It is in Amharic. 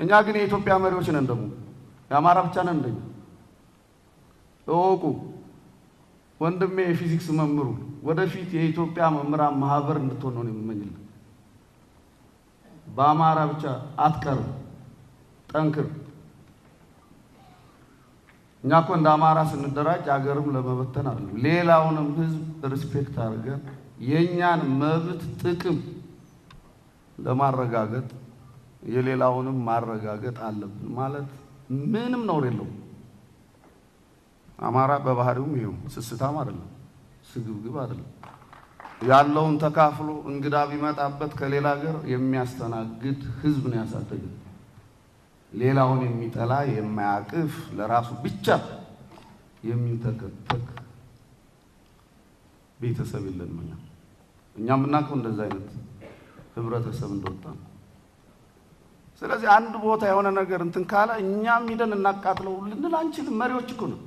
እኛ ግን የኢትዮጵያ መሪዎች ነን ደግሞ የአማራ ብቻ ነን እንደኛ እወቁ ወንድሜ የፊዚክስ መምህሩ ወደፊት የኢትዮጵያ መምህራን ማህበር እንድትሆን ነው የምመኝልህ በአማራ ብቻ አትቀርም ጠንክር እኛ እኮ እንደ አማራ ስንደራጅ አገርም ለመበተን አይደለም ሌላውንም ህዝብ ሪስፔክት አድርገን የኛን መብት ጥቅም ለማረጋገጥ የሌላውንም ማረጋገጥ አለብን ማለት ምንም ነው የለው አማራ በባህሪውም ይሄው ስስታም አይደለም ስግብግብ አይደለም ያለውን ተካፍሎ እንግዳ ቢመጣበት ከሌላ ሀገር የሚያስተናግድ ህዝብ ነው ያሳደገው ሌላውን የሚጠላ የማያቅፍ ለራሱ ብቻ የሚንተከተክ ቤተሰብ የለንም እኛም እናቀው እንደዛ አይነት ህብረተሰብ እንደወጣ ስለዚህ አንድ ቦታ የሆነ ነገር እንትን ካለ እኛም ሄደን እናቃጥለው ልንል አንችልም መሪዎች እኮ ነው